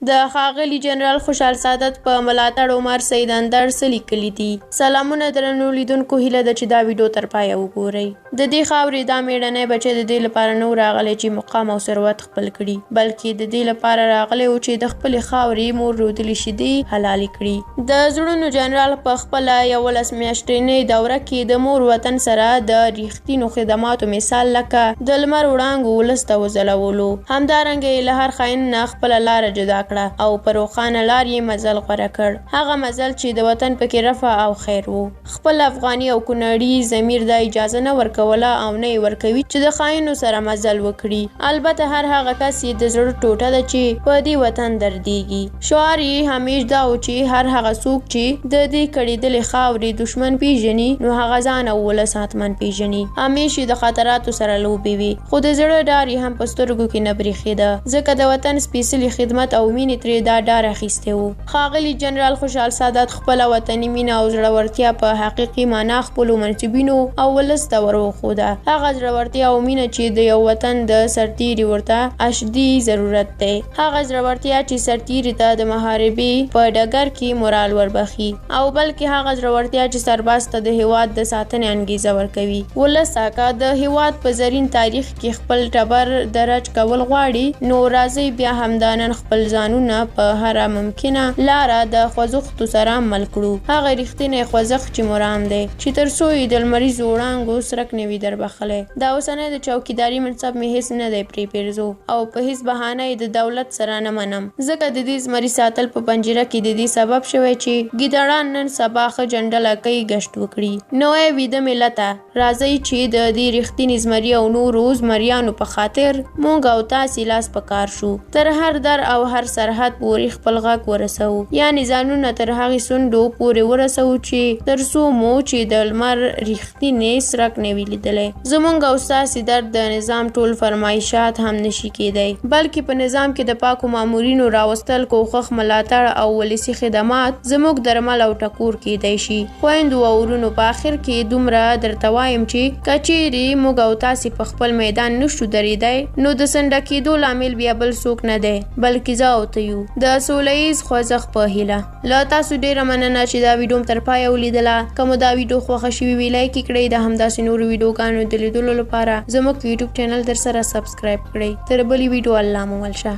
د ښاغلي جنرال خوشحال سعادات په ملاټر عمر سید اندر څه لیکلي دي. سلامونه درنو لیدونکو، هیله ده چې دا ویډیو تر پایه وګورئ. د دې خاورې دا میړنی بچی د دې لپاره نه راغلی چې مقام او ثروت خپل کړي، بلکې د دې لپاره راغلی و چې د خپلې خاورې مور رودلې شیدې حلالې کړي. د زړونو جنرال په خپله 11 میاشتنۍ دوره کې د مور وطن سره د ریښتینو خدماتو مثال لکه د لمر وړانګو ولس ته وځلولو. همدارنګه یې له هر خاین نه خپله لاره جدا کړه او په روښانه لار یې مزل غوره کړ، هغه مزل چې د وطن پکې رفع او خیر و. خپل افغاني او کونړي ضمیر دا اجازه نه ورکوله او نه یې ورکوي چې د خاینو سره مزل وکړي. البته هر هغه کس یې د زړه ټوټه ده چې په دې وطن دردیږي. شعار یې همیش دا و چې هر هغه څوک چې د دې کړېدلې خاورې دشمن پیژني نو هغه ځان او ولس حتمن پیژني. همیش یې د خطراتو سره لوبې وي، خو د زړه ډار یې هم په سترګو کې نه برېښېده، ځکه د وطن سپېڅلي خدمت او مینې ترې دا ډار اخیستی و. ښاغلي جنرال خوشحال سعادات خپله وطني مینه او زړورتیا په حقیقي معنا خپلو منصبینو او ولس ته ور وښوده. هغه زړورتیا او مینه چې د یو وطن د سرتیري ورته اشدي ضرورت دی، هغه زړورتیا چې سرتیري ته د محاربې په ډګر کې مورال وربخي، او بلکې هغه زړورتیا چې سرباز ته د هیواد د ساتنې انګیزه ورکوي. ولس اکا د هیواد په زرین تاریخ کې خپل ټبر درج کول غواړي، نو راځئ بیا همدا نن خپل ځانونه په هره ممکنه لاره د خوځښتو سره مل کړو. هغه رښتینی خوځښت چې مرام دی، چې تر څو یې د لمریزو وړانګو سرک نه وي دربخلی. دا اوسنی د چوکیداري منصب مې هېڅ نه دی پرې پیرزو، او په هېڅ بهانه یې د دولت سره نه منم، ځکه د دې زمري ساتل په پنجره کې د دې سبب شوی چې ګیدړان نن سبا ښه جنډله کوي ګشت وکړي. نوی ویده ملته، راځئ چې د دې رښتیني زمري او نورو زمریانو په خاطر موږ او تاسې لاس په کار شو، تر هر در او هر سرحد پورې خپل غږ ورسوو، یعنې ځانونه تر هغې سونډو پورې ورسوو چې تر څو مو چې د لمر ریښتینی څرک نه وي لیدلی. زموږ او ستاسې درد د نظام ټول فرمایشات هم نشي کیدی، بلکې په نظام کې د پاکو مامورینو راوستل، کوښښ، ملاتړ او ولسي خدمات زموږ درمل او ټکور کیدی شي. خویندو او ورونو، په آخر کې دومره درته وایم چې که چیرې موږ او تاسې په خپل میدان نشو درېدی، نو د سنډه کېدو لامل بیا بل څوک نه دی، بلکې زه او ته یو، د سوله ییز خوځښت په هیله. له تاسو ډیره مننه چې دا ویډیو تر پایه ولیدله. که مو دا ویډیو خوښه شوې وي لایک یې کړئ. د همداسې نورو ویډیوګانو د لیدلو لپاره زموږ یوټیوب چینل در سره سبسکرایب کړئ. تر بلې ویډیو الله مو مل شه.